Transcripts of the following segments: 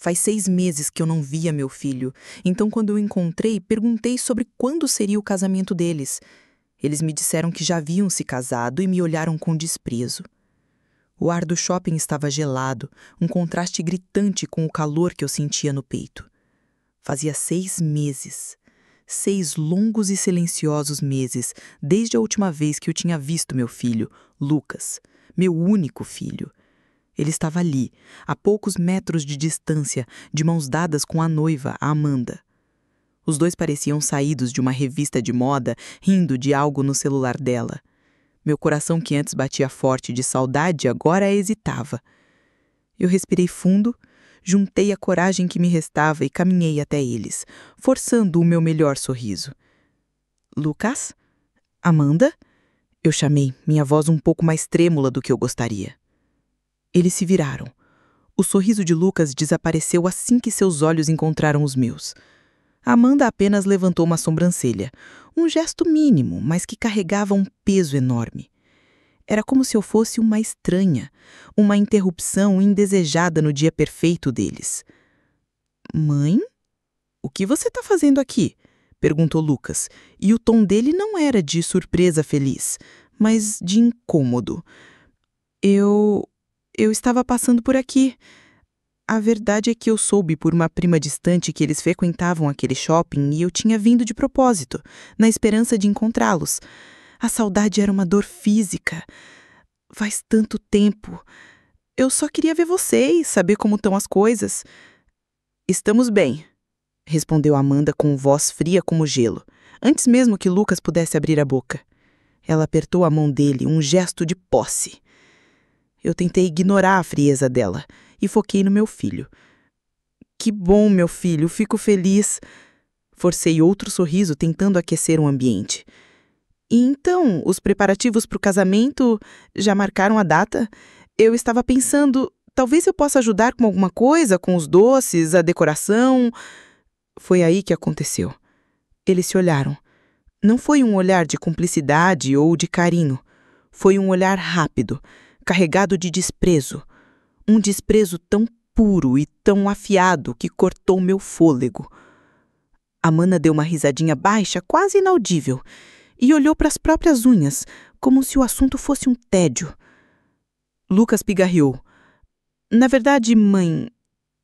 Faz 6 meses que eu não via meu filho, então quando eu o encontrei, perguntei sobre quando seria o casamento deles. Eles me disseram que já haviam se casado e me olharam com desprezo. O ar do shopping estava gelado, um contraste gritante com o calor que eu sentia no peito. Fazia 6 meses. 6 longos e silenciosos meses, desde a última vez que eu tinha visto meu filho, Lucas, meu único filho. Ele estava ali, a poucos metros de distância, de mãos dadas com a noiva, a Amanda. Os dois pareciam saídos de uma revista de moda, rindo de algo no celular dela. Meu coração, que antes batia forte de saudade, agora hesitava. Eu respirei fundo, juntei a coragem que me restava e caminhei até eles, forçando o meu melhor sorriso. Lucas? Amanda? Eu chamei, minha voz um pouco mais trêmula do que eu gostaria. Eles se viraram. O sorriso de Lucas desapareceu assim que seus olhos encontraram os meus. Amanda apenas levantou uma sobrancelha, um gesto mínimo, mas que carregava um peso enorme. Era como se eu fosse uma estranha, uma interrupção indesejada no dia perfeito deles. Mãe? O que você está fazendo aqui? Perguntou Lucas, e o tom dele não era de surpresa feliz, mas de incômodo. Eu estava passando por aqui. A verdade é que eu soube por uma prima distante que eles frequentavam aquele shopping e eu tinha vindo de propósito, na esperança de encontrá-los. A saudade era uma dor física. Faz tanto tempo. Eu só queria ver vocês, saber como estão as coisas. Estamos bem, respondeu Amanda com voz fria como gelo, antes mesmo que Lucas pudesse abrir a boca. Ela apertou a mão dele, um gesto de posse. Eu tentei ignorar a frieza dela e foquei no meu filho. Que bom, meu filho, fico feliz. Forcei outro sorriso, tentando aquecer o ambiente. E então, os preparativos para o casamento já marcaram a data? Eu estava pensando, talvez eu possa ajudar com alguma coisa, com os doces, a decoração. Foi aí que aconteceu. Eles se olharam. Não foi um olhar de cumplicidade ou de carinho. Foi um olhar rápido, carregado de desprezo. Um desprezo tão puro e tão afiado que cortou meu fôlego. Amanda deu uma risadinha baixa, quase inaudível, e olhou para as próprias unhas, como se o assunto fosse um tédio. Lucas pigarreou. Na verdade, mãe,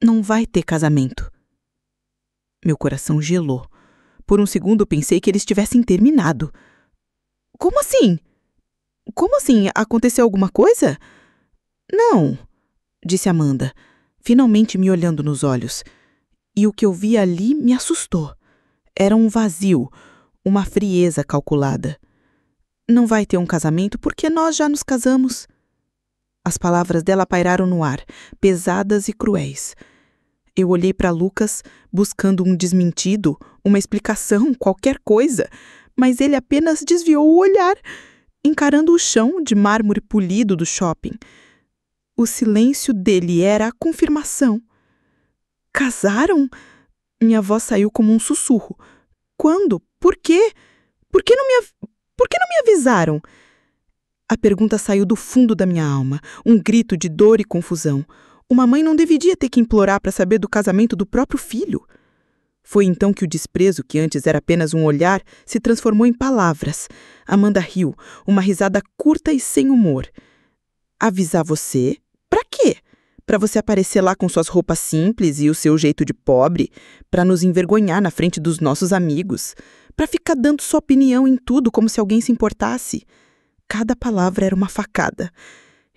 não vai ter casamento. Meu coração gelou. Por um segundo pensei que eles tivessem terminado. Como assim? Como assim? Aconteceu alguma coisa? Não, disse Amanda, finalmente me olhando nos olhos. E o que eu vi ali me assustou. Era um vazio, uma frieza calculada. Não vai ter um casamento porque nós já nos casamos. As palavras dela pairaram no ar, pesadas e cruéis. Eu olhei para Lucas, buscando um desmentido, uma explicação, qualquer coisa, mas ele apenas desviou o olhar, encarando o chão de mármore polido do shopping. O silêncio dele era a confirmação. Casaram? Minha voz saiu como um sussurro. Quando? Por quê? Por que não me avisaram? A pergunta saiu do fundo da minha alma, um grito de dor e confusão. Uma mãe não deveria ter que implorar para saber do casamento do próprio filho. Foi então que o desprezo, que antes era apenas um olhar, se transformou em palavras. Amanda riu, uma risada curta e sem humor. Avisar você? Pra quê? Pra você aparecer lá com suas roupas simples e o seu jeito de pobre? Pra nos envergonhar na frente dos nossos amigos? Pra ficar dando sua opinião em tudo como se alguém se importasse? Cada palavra era uma facada.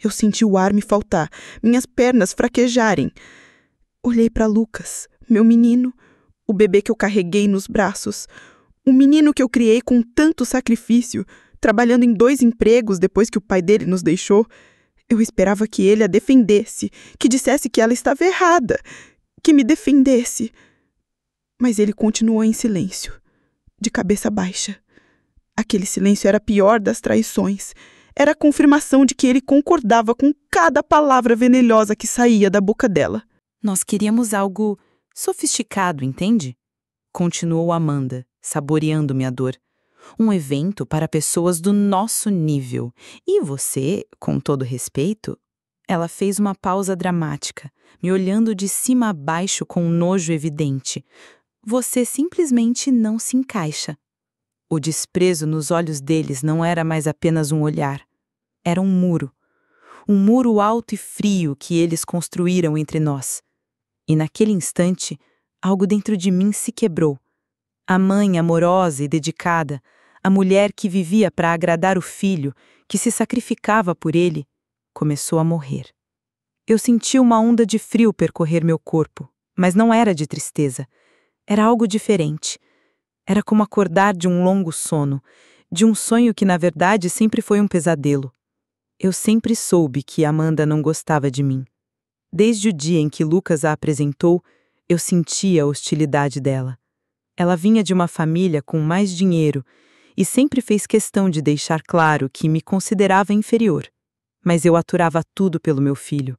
Eu senti o ar me faltar, minhas pernas fraquejarem. Olhei para Lucas, meu menino, o bebê que eu carreguei nos braços, o menino que eu criei com tanto sacrifício, trabalhando em 2 empregos depois que o pai dele nos deixou. Eu esperava que ele a defendesse, que dissesse que ela estava errada, que me defendesse. Mas ele continuou em silêncio, de cabeça baixa. Aquele silêncio era a pior das traições. Era a confirmação de que ele concordava com cada palavra venenosa que saía da boca dela. Nós queríamos algo sofisticado, entende? Continuou Amanda, saboreando minha dor. Um evento para pessoas do nosso nível. E você, com todo respeito, Ela fez uma pausa dramática, me olhando de cima a baixo com um nojo evidente. Você simplesmente não se encaixa. O desprezo nos olhos deles não era mais apenas um olhar. Era um muro. Um muro alto e frio que eles construíram entre nós. E naquele instante, algo dentro de mim se quebrou. A mãe amorosa e dedicada, a mulher que vivia para agradar o filho, que se sacrificava por ele, começou a morrer. Eu senti uma onda de frio percorrer meu corpo, mas não era de tristeza. Era algo diferente. Era como acordar de um longo sono, de um sonho que na verdade sempre foi um pesadelo. Eu sempre soube que Amanda não gostava de mim. Desde o dia em que Lucas a apresentou, eu sentia a hostilidade dela. Ela vinha de uma família com mais dinheiro e sempre fez questão de deixar claro que me considerava inferior. Mas eu aturava tudo pelo meu filho.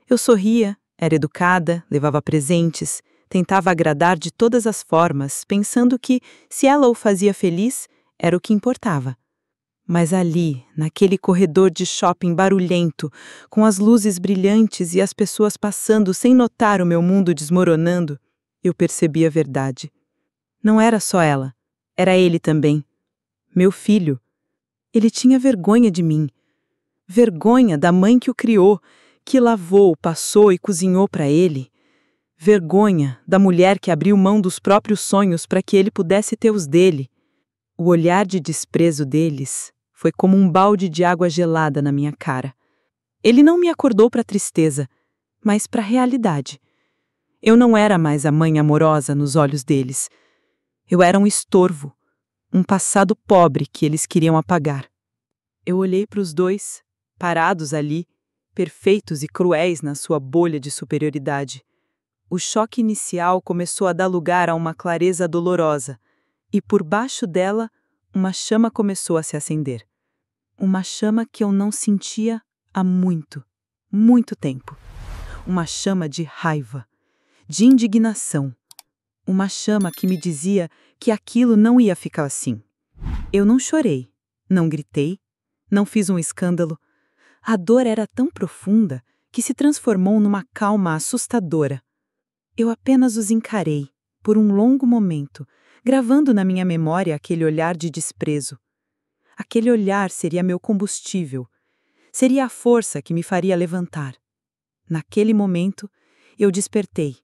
Eu sorria, era educada, levava presentes, tentava agradar de todas as formas, pensando que, se ela o fazia feliz, era o que importava. Mas ali, naquele corredor de shopping barulhento, com as luzes brilhantes e as pessoas passando sem notar o meu mundo desmoronando, eu percebi a verdade. Não era só ela, era ele também. Meu filho. Ele tinha vergonha de mim. Vergonha da mãe que o criou, que lavou, passou e cozinhou para ele. Vergonha da mulher que abriu mão dos próprios sonhos para que ele pudesse ter os dele. O olhar de desprezo deles foi como um balde de água gelada na minha cara. Ele não me acordou para a tristeza, mas para a realidade. Eu não era mais a mãe amorosa nos olhos deles. Eu era um estorvo, um passado pobre que eles queriam apagar. Eu olhei para os dois, parados ali, perfeitos e cruéis na sua bolha de superioridade. O choque inicial começou a dar lugar a uma clareza dolorosa, e por baixo dela, uma chama começou a se acender. Uma chama que eu não sentia há muito, muito tempo. Uma chama de raiva, de indignação. Uma chama que me dizia que aquilo não ia ficar assim. Eu não chorei, não gritei, não fiz um escândalo. A dor era tão profunda que se transformou numa calma assustadora. Eu apenas os encarei, por um longo momento, gravando na minha memória aquele olhar de desprezo. Aquele olhar seria meu combustível, seria a força que me faria levantar. Naquele momento, eu despertei,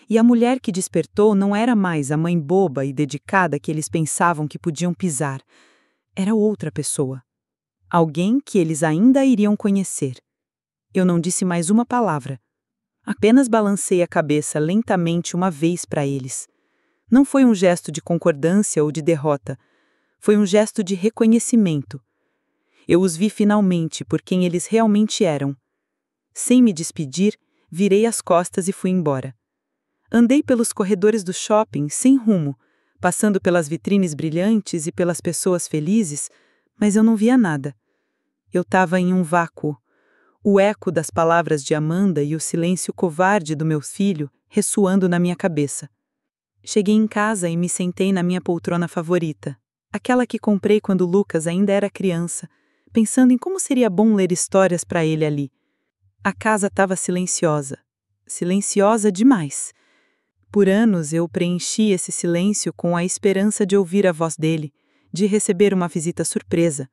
e a mulher que despertou não era mais a mãe boba e dedicada que eles pensavam que podiam pisar. Era outra pessoa. Alguém que eles ainda iriam conhecer. Eu não disse mais uma palavra. Apenas balancei a cabeça lentamente uma vez para eles. Não foi um gesto de concordância ou de derrota. Foi um gesto de reconhecimento. Eu os vi finalmente por quem eles realmente eram. Sem me despedir, virei as costas e fui embora. Andei pelos corredores do shopping sem rumo, passando pelas vitrines brilhantes e pelas pessoas felizes, mas eu não via nada. Eu estava em um vácuo. O eco das palavras de Amanda e o silêncio covarde do meu filho ressoando na minha cabeça. Cheguei em casa e me sentei na minha poltrona favorita, aquela que comprei quando Lucas ainda era criança, pensando em como seria bom ler histórias para ele ali. A casa estava silenciosa. Silenciosa demais. Por anos eu preenchi esse silêncio com a esperança de ouvir a voz dele, de receber uma visita surpresa.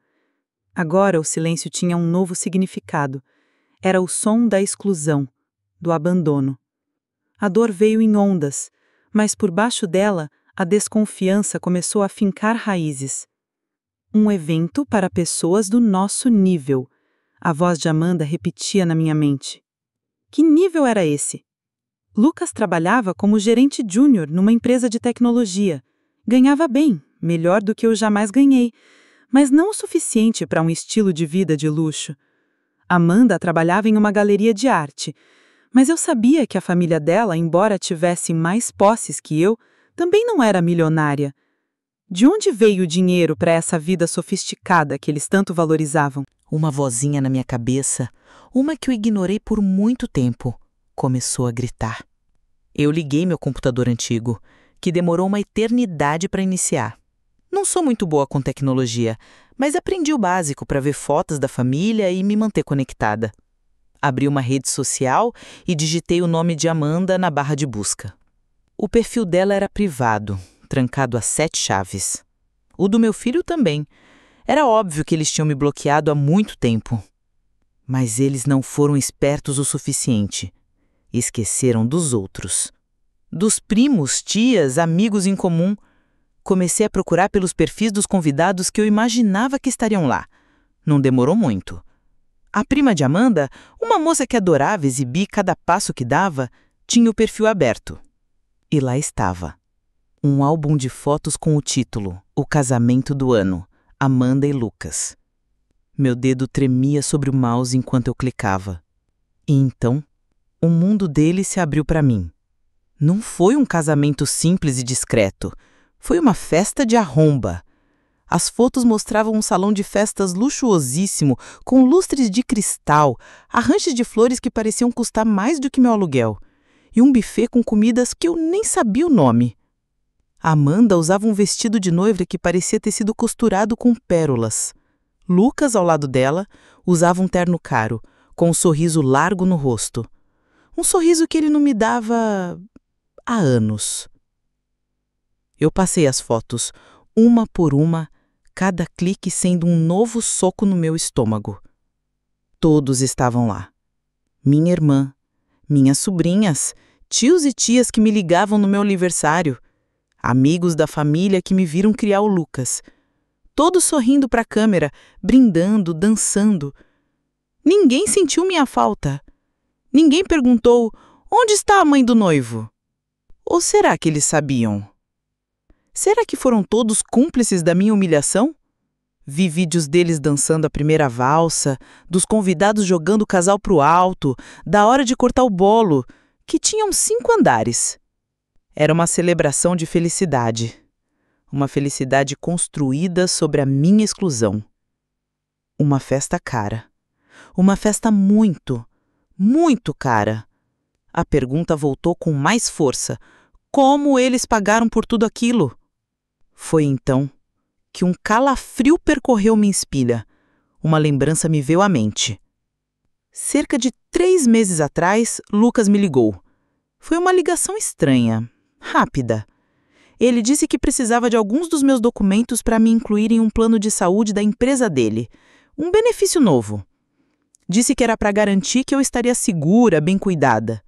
Agora o silêncio tinha um novo significado. Era o som da exclusão, do abandono. A dor veio em ondas, mas por baixo dela a desconfiança começou a fincar raízes. Um evento para pessoas do nosso nível. A voz de Amanda repetia na minha mente. Que nível era esse? Lucas trabalhava como gerente júnior numa empresa de tecnologia. Ganhava bem, melhor do que eu jamais ganhei, mas não o suficiente para um estilo de vida de luxo. Amanda trabalhava em uma galeria de arte, mas eu sabia que a família dela, embora tivesse mais posses que eu, também não era milionária. De onde veio o dinheiro para essa vida sofisticada que eles tanto valorizavam? Uma vozinha na minha cabeça, uma que eu ignorei por muito tempo, começou a gritar. Eu liguei meu computador antigo, que demorou uma eternidade para iniciar. Não sou muito boa com tecnologia, mas aprendi o básico para ver fotos da família e me manter conectada. Abri uma rede social e digitei o nome de Amanda na barra de busca. O perfil dela era privado, trancado a 7 chaves. O do meu filho também. Era óbvio que eles tinham me bloqueado há muito tempo. Mas eles não foram espertos o suficiente. Esqueceram dos outros. Dos primos, tias, amigos em comum. Comecei a procurar pelos perfis dos convidados que eu imaginava que estariam lá. Não demorou muito. A prima de Amanda, uma moça que adorava exibir cada passo que dava, tinha o perfil aberto. E lá estava. Um álbum de fotos com o título O Casamento do Ano, Amanda e Lucas. Meu dedo tremia sobre o mouse enquanto eu clicava. E então, o mundo dele se abriu para mim. Não foi um casamento simples e discreto. Foi uma festa de arromba. As fotos mostravam um salão de festas luxuosíssimo, com lustres de cristal, arranjos de flores que pareciam custar mais do que meu aluguel, e um buffet com comidas que eu nem sabia o nome. A Amanda usava um vestido de noiva que parecia ter sido costurado com pérolas. Lucas, ao lado dela, usava um terno caro, com um sorriso largo no rosto. Um sorriso que ele não me dava há anos. Eu passei as fotos, uma por uma, cada clique sendo um novo soco no meu estômago. Todos estavam lá. Minha irmã, minhas sobrinhas, tios e tias que me ligavam no meu aniversário, amigos da família que me viram criar o Lucas. Todos sorrindo para a câmera, brindando, dançando. Ninguém sentiu minha falta. Ninguém perguntou: onde está a mãe do noivo? Ou será que eles sabiam? Será que foram todos cúmplices da minha humilhação? Vi vídeos deles dançando a primeira valsa, dos convidados jogando o casal pro alto, da hora de cortar o bolo, que tinham 5 andares. Era uma celebração de felicidade. Uma felicidade construída sobre a minha exclusão. Uma festa cara. Uma festa muito, muito cara. A pergunta voltou com mais força. Como eles pagaram por tudo aquilo? Foi então que um calafrio percorreu minha espinha. Uma lembrança me veio à mente. Cerca de 3 meses atrás, Lucas me ligou. Foi uma ligação estranha, rápida. Ele disse que precisava de alguns dos meus documentos para me incluir em um plano de saúde da empresa dele. Um benefício novo. Disse que era para garantir que eu estaria segura, bem cuidada.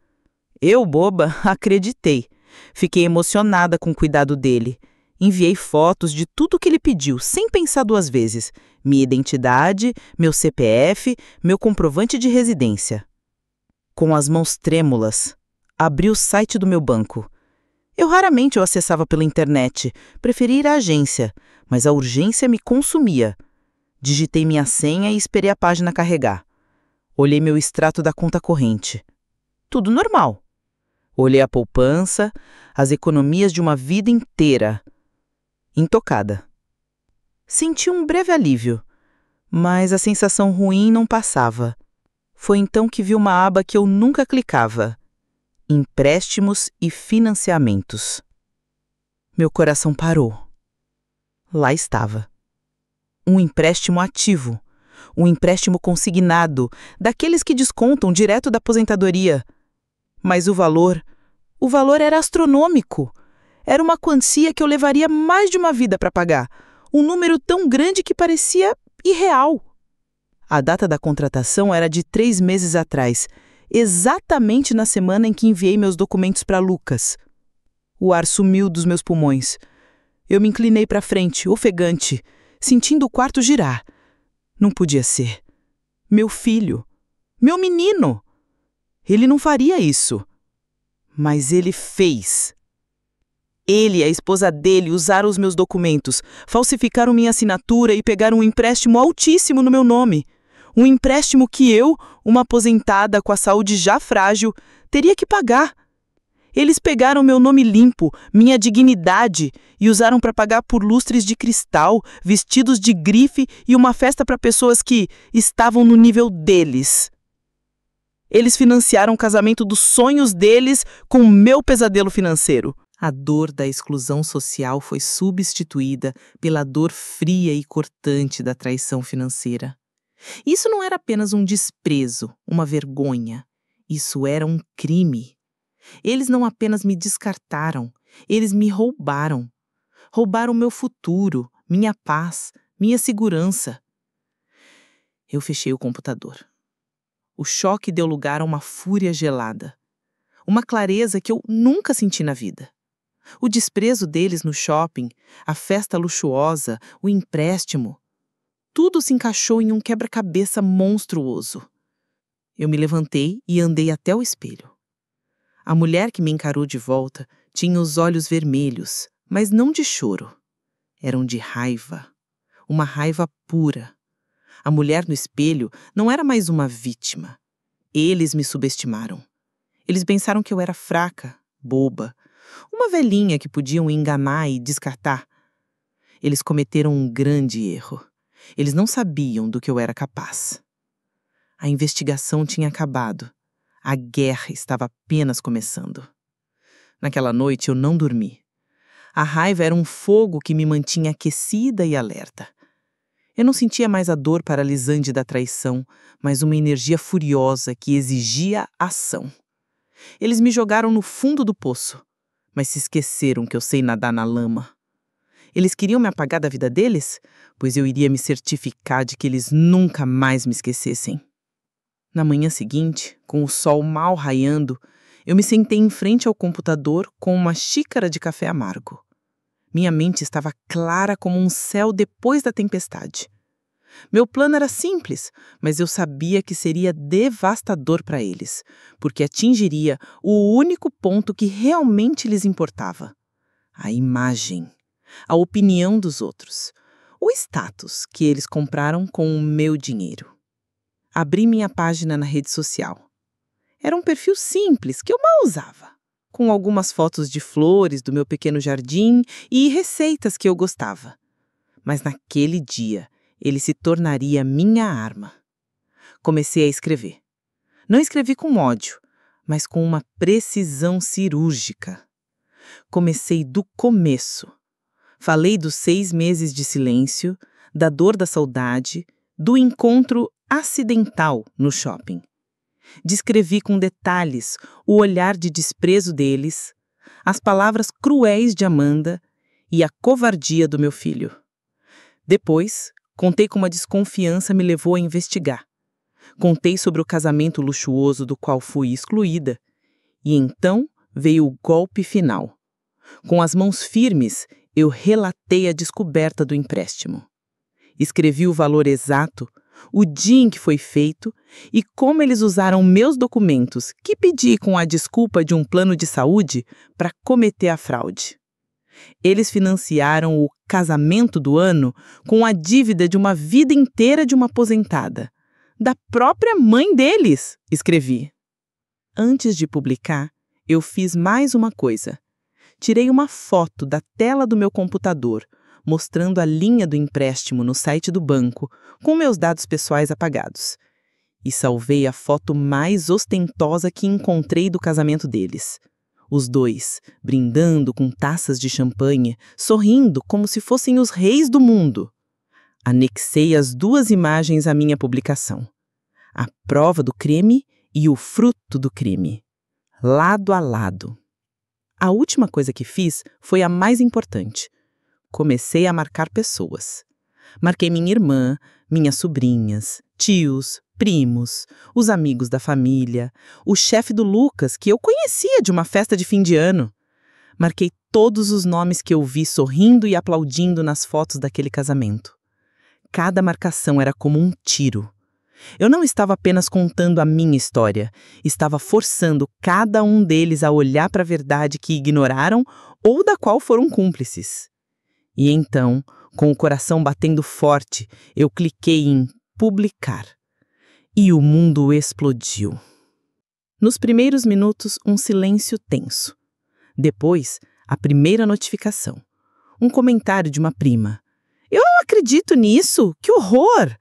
Eu, boba, acreditei. Fiquei emocionada com o cuidado dele. Enviei fotos de tudo o que ele pediu, sem pensar 2 vezes. Minha identidade, meu CPF, meu comprovante de residência. Com as mãos trêmulas, abri o site do meu banco. Eu raramente o acessava pela internet, preferia ir à agência, mas a urgência me consumia. Digitei minha senha e esperei a página carregar. Olhei meu extrato da conta corrente. Tudo normal. Olhei a poupança, as economias de uma vida inteira. Intocada. Senti um breve alívio, mas a sensação ruim não passava. Foi então que vi uma aba que eu nunca clicava. Empréstimos e financiamentos. Meu coração parou. Lá estava. Um empréstimo ativo. Um empréstimo consignado, daqueles que descontam direto da aposentadoria. Mas o valor era astronômico. Era uma quantia que eu levaria mais de uma vida para pagar. Um número tão grande que parecia irreal. A data da contratação era de 3 meses atrás, exatamente na semana em que enviei meus documentos para Lucas. O ar sumiu dos meus pulmões. Eu me inclinei para frente, ofegante, sentindo o quarto girar. Não podia ser. Meu filho. Meu menino. Ele não faria isso. Mas ele fez. Ele e a esposa dele usaram os meus documentos, falsificaram minha assinatura e pegaram um empréstimo altíssimo no meu nome. Um empréstimo que eu, uma aposentada com a saúde já frágil, teria que pagar. Eles pegaram meu nome limpo, minha dignidade, e usaram para pagar por lustres de cristal, vestidos de grife e uma festa para pessoas que estavam no nível deles. Eles financiaram o casamento dos sonhos deles com o meu pesadelo financeiro. A dor da exclusão social foi substituída pela dor fria e cortante da traição financeira. Isso não era apenas um desprezo, uma vergonha. Isso era um crime. Eles não apenas me descartaram, eles me roubaram. Roubaram meu futuro, minha paz, minha segurança. Eu fechei o computador. O choque deu lugar a uma fúria gelada. Uma clareza que eu nunca senti na vida. O desprezo deles no shopping, a festa luxuosa, o empréstimo. Tudo se encaixou em um quebra-cabeça monstruoso. Eu me levantei e andei até o espelho. A mulher que me encarou de volta tinha os olhos vermelhos, mas não de choro. Eram de raiva. Uma raiva pura. A mulher no espelho não era mais uma vítima. Eles me subestimaram. Eles pensaram que eu era fraca, boba, uma velhinha que podiam enganar e descartar. Eles cometeram um grande erro. Eles não sabiam do que eu era capaz. A investigação tinha acabado. A guerra estava apenas começando. Naquela noite eu não dormi. A raiva era um fogo que me mantinha aquecida e alerta. Eu não sentia mais a dor paralisante da traição, mas uma energia furiosa que exigia ação. Eles me jogaram no fundo do poço, mas se esqueceram que eu sei nadar na lama. Eles queriam me apagar da vida deles, pois eu iria me certificar de que eles nunca mais me esquecessem. Na manhã seguinte, com o sol mal raiando, eu me sentei em frente ao computador com uma xícara de café amargo. Minha mente estava clara como um céu depois da tempestade. Meu plano era simples, mas eu sabia que seria devastador para eles, porque atingiria o único ponto que realmente lhes importava: a imagem, a opinião dos outros, o status que eles compraram com o meu dinheiro. Abri minha página na rede social. Era um perfil simples que eu mal usava, com algumas fotos de flores do meu pequeno jardim e receitas que eu gostava. Mas naquele dia, ele se tornaria minha arma. Comecei a escrever. Não escrevi com ódio, mas com uma precisão cirúrgica. Comecei do começo. Falei dos 6 meses de silêncio, da dor da saudade, do encontro acidental no shopping. Descrevi com detalhes o olhar de desprezo deles, as palavras cruéis de Amanda e a covardia do meu filho. Depois, contei como a desconfiança me levou a investigar. Contei sobre o casamento luxuoso do qual fui excluída. E então veio o golpe final. Com as mãos firmes, eu relatei a descoberta do empréstimo. Escrevi o valor exato, o dia em que foi feito e como eles usaram meus documentos, que pedi com a desculpa de um plano de saúde, para cometer a fraude. Eles financiaram o casamento do ano com a dívida de uma vida inteira de uma aposentada. Da própria mãe deles, escrevi. Antes de publicar, eu fiz mais uma coisa. Tirei uma foto da tela do meu computador, mostrando a linha do empréstimo no site do banco, com meus dados pessoais apagados. E salvei a foto mais ostentosa que encontrei do casamento deles. Os dois, brindando com taças de champanhe, sorrindo como se fossem os reis do mundo. Anexei as 2 imagens à minha publicação. A prova do crime e o fruto do crime. Lado a lado. A última coisa que fiz foi a mais importante. Comecei a marcar pessoas. Marquei minha irmã, minhas sobrinhas, tios, primos, os amigos da família, o chefe do Lucas, que eu conhecia de uma festa de fim de ano. Marquei todos os nomes que eu vi sorrindo e aplaudindo nas fotos daquele casamento. Cada marcação era como um tiro. Eu não estava apenas contando a minha história, estava forçando cada um deles a olhar para a verdade que ignoraram ou da qual foram cúmplices. E então, com o coração batendo forte, eu cliquei em publicar. E o mundo explodiu. Nos primeiros minutos, um silêncio tenso. Depois, a primeira notificação. Um comentário de uma prima. "Eu não acredito nisso! Que horror!"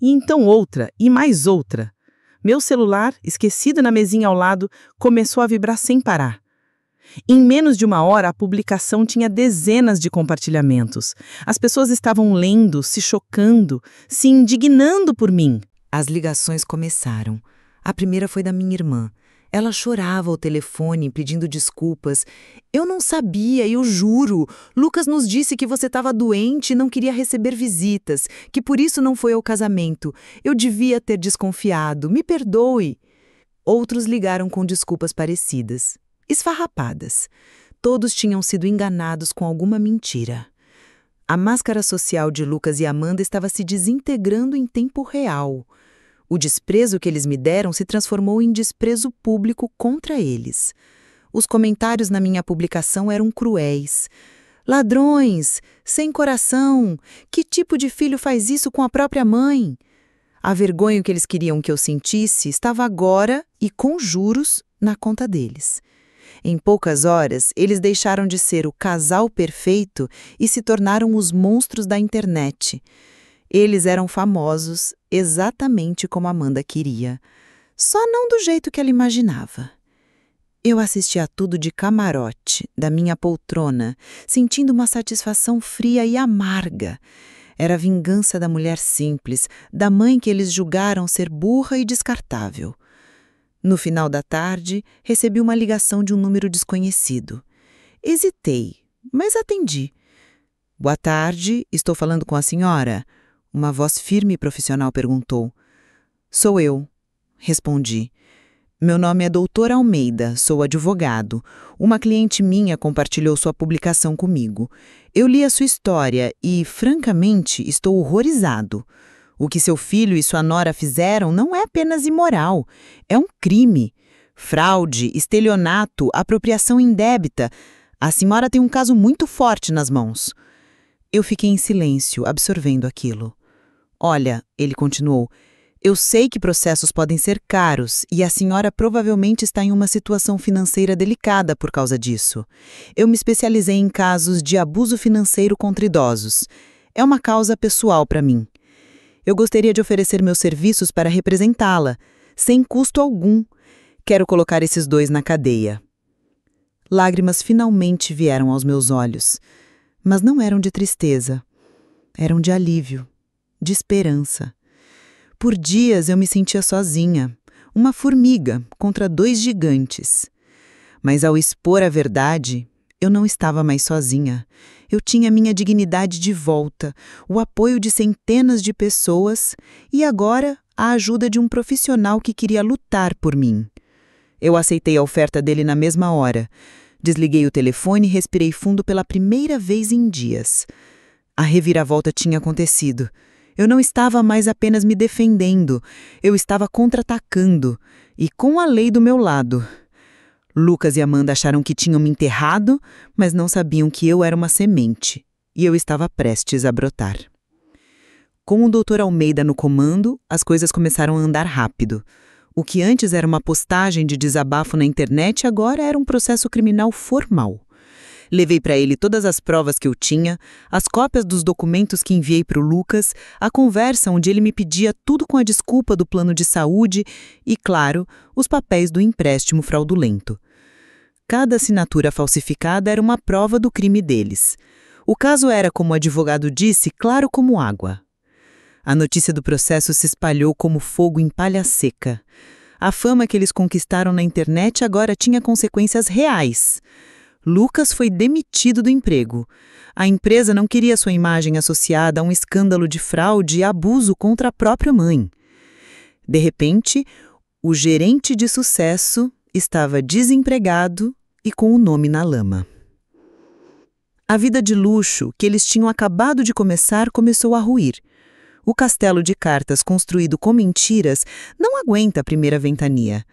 E então outra, e mais outra. Meu celular, esquecido na mesinha ao lado, começou a vibrar sem parar. Em menos de uma hora, a publicação tinha dezenas de compartilhamentos. As pessoas estavam lendo, se chocando, se indignando por mim. As ligações começaram. A primeira foi da minha irmã. Ela chorava ao telefone, pedindo desculpas. Eu não sabia, eu juro. Lucas nos disse que você estava doente e não queria receber visitas, que por isso não foi ao casamento. Eu devia ter desconfiado. Me perdoe. Outros ligaram com desculpas parecidas, esfarrapadas. Todos tinham sido enganados com alguma mentira. A máscara social de Lucas e Amanda estava se desintegrando em tempo real. O desprezo que eles me deram se transformou em desprezo público contra eles. Os comentários na minha publicação eram cruéis. Ladrões, sem coração, que tipo de filho faz isso com a própria mãe? A vergonha que eles queriam que eu sentisse estava agora, e com juros, na conta deles. Em poucas horas, eles deixaram de ser o casal perfeito e se tornaram os monstros da internet. Eles eram famosos exatamente como Amanda queria, só não do jeito que ela imaginava. Eu assistia a tudo de camarote, da minha poltrona, sentindo uma satisfação fria e amarga. Era a vingança da mulher simples, da mãe que eles julgaram ser burra e descartável. No final da tarde, recebi uma ligação de um número desconhecido. Hesitei, mas atendi. "Boa tarde, estou falando com a senhora?" Uma voz firme e profissional perguntou. "Sou eu", respondi. "Meu nome é Dr. Almeida, sou advogado. Uma cliente minha compartilhou sua publicação comigo. Eu li a sua história e, francamente, estou horrorizado. O que seu filho e sua nora fizeram não é apenas imoral, é um crime. Fraude, estelionato, apropriação indébita. A senhora tem um caso muito forte nas mãos." Eu fiquei em silêncio, absorvendo aquilo. "Olha", ele continuou, "eu sei que processos podem ser caros e a senhora provavelmente está em uma situação financeira delicada por causa disso. Eu me especializei em casos de abuso financeiro contra idosos. É uma causa pessoal para mim. Eu gostaria de oferecer meus serviços para representá-la, sem custo algum. Quero colocar esses dois na cadeia." Lágrimas finalmente vieram aos meus olhos, mas não eram de tristeza. Eram de alívio, de esperança. Por dias eu me sentia sozinha, uma formiga contra dois gigantes. Mas ao expor a verdade, eu não estava mais sozinha. Eu tinha minha dignidade de volta, o apoio de centenas de pessoas e agora a ajuda de um profissional que queria lutar por mim. Eu aceitei a oferta dele na mesma hora. Desliguei o telefone e respirei fundo pela primeira vez em dias. A reviravolta tinha acontecido. Eu não estava mais apenas me defendendo, eu estava contra-atacando, e com a lei do meu lado. Lucas e Amanda acharam que tinham me enterrado, mas não sabiam que eu era uma semente, e eu estava prestes a brotar. Com o Dr. Almeida no comando, as coisas começaram a andar rápido. O que antes era uma postagem de desabafo na internet, agora era um processo criminal formal. Levei para ele todas as provas que eu tinha, as cópias dos documentos que enviei para o Lucas, a conversa onde ele me pedia tudo com a desculpa do plano de saúde e, claro, os papéis do empréstimo fraudulento. Cada assinatura falsificada era uma prova do crime deles. O caso era, como o advogado disse, claro como água. A notícia do processo se espalhou como fogo em palha seca. A fama que eles conquistaram na internet agora tinha consequências reais. Lucas foi demitido do emprego. A empresa não queria sua imagem associada a um escândalo de fraude e abuso contra a própria mãe. De repente, o gerente de sucesso estava desempregado e com o nome na lama. A vida de luxo que eles tinham acabado de começar começou a ruir. O castelo de cartas construído com mentiras não aguenta a primeira ventania.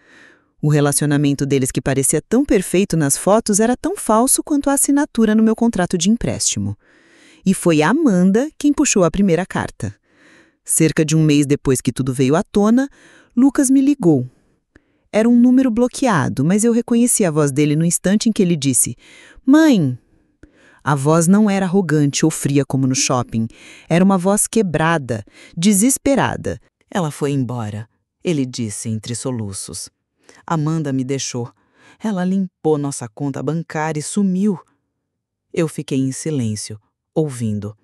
O relacionamento deles, que parecia tão perfeito nas fotos, era tão falso quanto a assinatura no meu contrato de empréstimo. E foi a Amanda quem puxou a primeira carta. Cerca de um mês depois que tudo veio à tona, Lucas me ligou. Era um número bloqueado, mas eu reconheci a voz dele no instante em que ele disse: "Mãe!" A voz não era arrogante ou fria como no shopping. Era uma voz quebrada, desesperada. "Ela foi embora", ele disse entre soluços. "Amanda me deixou. Ela limpou nossa conta bancária e sumiu. Eu fiquei em silêncio, ouvindo.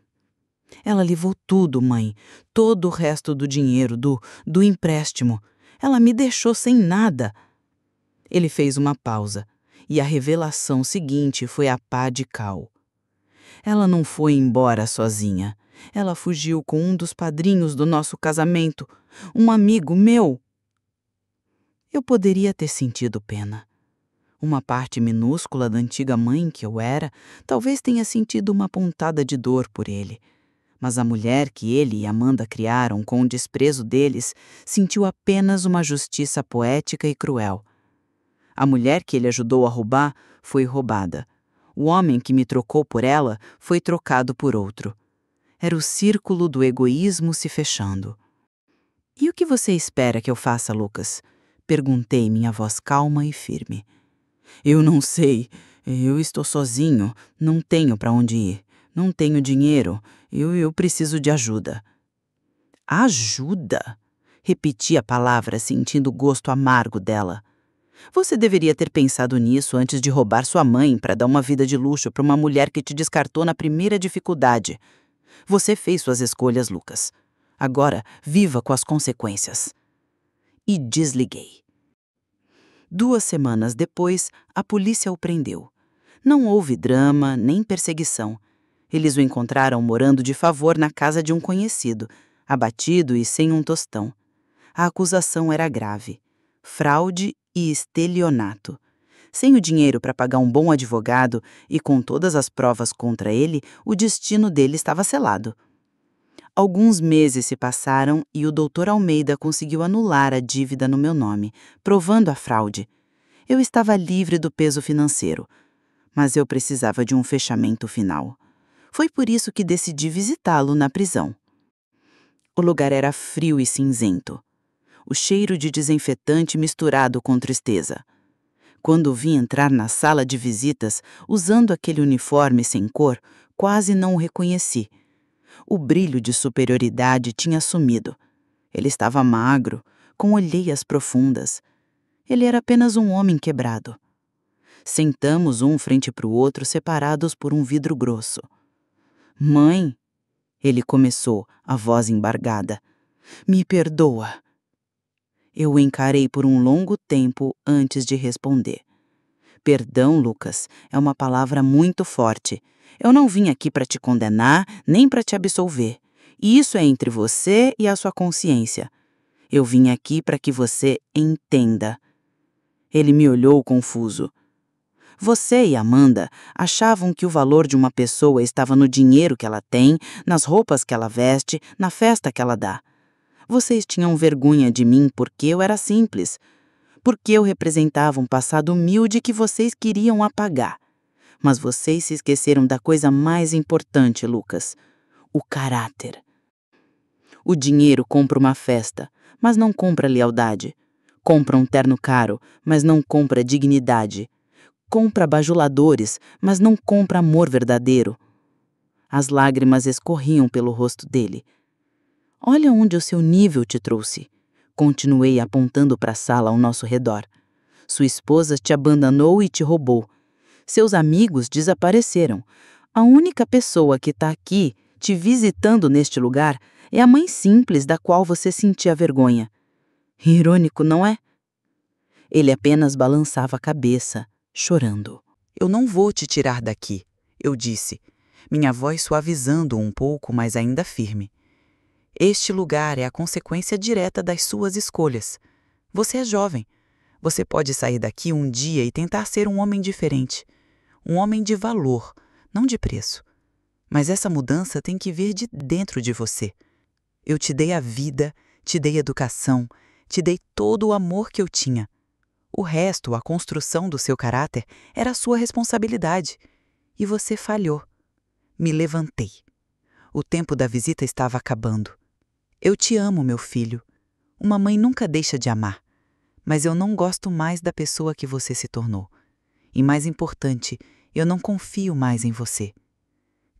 Ela levou tudo, mãe. Todo o resto do dinheiro, do empréstimo. Ela me deixou sem nada. Ele fez uma pausa, e a revelação seguinte foi a pá de cal. Ela não foi embora sozinha. Ela fugiu com um dos padrinhos do nosso casamento, um amigo meu. Eu poderia ter sentido pena. Uma parte minúscula da antiga mãe que eu era, talvez tenha sentido uma pontada de dor por ele. Mas a mulher que ele e Amanda criaram com o desprezo deles sentiu apenas uma justiça poética e cruel. A mulher que ele ajudou a roubar foi roubada. O homem que me trocou por ela foi trocado por outro. Era o círculo do egoísmo se fechando. E o que você espera que eu faça, Lucas? Perguntei, minha voz calma e firme. Eu não sei. Eu estou sozinho. Não tenho para onde ir. Não tenho dinheiro. Eu preciso de ajuda. Ajuda? Repeti a palavra, sentindo o gosto amargo dela. Você deveria ter pensado nisso antes de roubar sua mãe para dar uma vida de luxo para uma mulher que te descartou na primeira dificuldade. Você fez suas escolhas, Lucas. Agora, viva com as consequências. E desliguei. 2 semanas depois, a polícia o prendeu. Não houve drama nem perseguição. Eles o encontraram morando de favor na casa de um conhecido, abatido e sem um tostão. A acusação era grave: fraude e estelionato. Sem o dinheiro para pagar um bom advogado e com todas as provas contra ele, o destino dele estava selado. Alguns meses se passaram e o Dr. Almeida conseguiu anular a dívida no meu nome, provando a fraude. Eu estava livre do peso financeiro, mas eu precisava de um fechamento final. Foi por isso que decidi visitá-lo na prisão. O lugar era frio e cinzento. O cheiro de desinfetante misturado com tristeza. Quando o vi entrar na sala de visitas, usando aquele uniforme sem cor, quase não o reconheci. O brilho de superioridade tinha sumido. Ele estava magro, com olheiras profundas. Ele era apenas um homem quebrado. Sentamos um frente para o outro, separados por um vidro grosso. Mãe, ele começou, a voz embargada. Me perdoa. Eu o encarei por um longo tempo antes de responder. Perdão, Lucas, é uma palavra muito forte. Eu não vim aqui para te condenar, nem para te absolver. Isso é entre você e a sua consciência. Eu vim aqui para que você entenda. Ele me olhou confuso. Você e Amanda achavam que o valor de uma pessoa estava no dinheiro que ela tem, nas roupas que ela veste, na festa que ela dá. Vocês tinham vergonha de mim porque eu era simples, porque eu representava um passado humilde que vocês queriam apagar. Mas vocês se esqueceram da coisa mais importante, Lucas: o caráter. O dinheiro compra uma festa, mas não compra lealdade. Compra um terno caro, mas não compra dignidade. Compra bajuladores, mas não compra amor verdadeiro. As lágrimas escorriam pelo rosto dele. Olha onde o seu nível te trouxe. Continuei apontando para a sala ao nosso redor. Sua esposa te abandonou e te roubou. Seus amigos desapareceram. A única pessoa que está aqui, te visitando neste lugar, é a mãe simples da qual você sentia vergonha. Irônico, não é? Ele apenas balançava a cabeça, chorando. Eu não vou te tirar daqui, eu disse, minha voz suavizando um pouco, mas ainda firme. Este lugar é a consequência direta das suas escolhas. Você é jovem. Você pode sair daqui um dia e tentar ser um homem diferente. Um homem de valor, não de preço. Mas essa mudança tem que vir de dentro de você. Eu te dei a vida, te dei educação, te dei todo o amor que eu tinha. O resto, a construção do seu caráter, era a sua responsabilidade. E você falhou. Me levantei. O tempo da visita estava acabando. Eu te amo, meu filho. Uma mãe nunca deixa de amar. Mas eu não gosto mais da pessoa que você se tornou. E mais importante, eu não confio mais em você.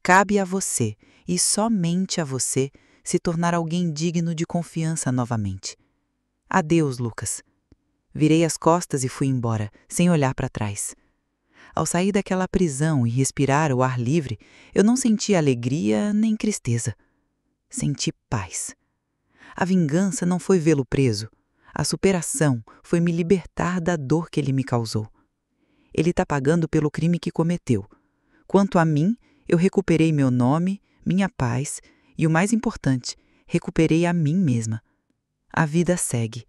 Cabe a você, e somente a você, se tornar alguém digno de confiança novamente. Adeus, Lucas. Virei as costas e fui embora, sem olhar para trás. Ao sair daquela prisão e respirar o ar livre, eu não senti alegria nem tristeza. Senti paz. A vingança não foi vê-lo preso. A superação foi me libertar da dor que ele me causou. Ele está pagando pelo crime que cometeu. Quanto a mim, eu recuperei meu nome, minha paz e, o mais importante, recuperei a mim mesma. A vida segue.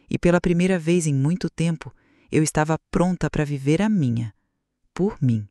E pela primeira vez em muito tempo, eu estava pronta para viver a minha, por mim.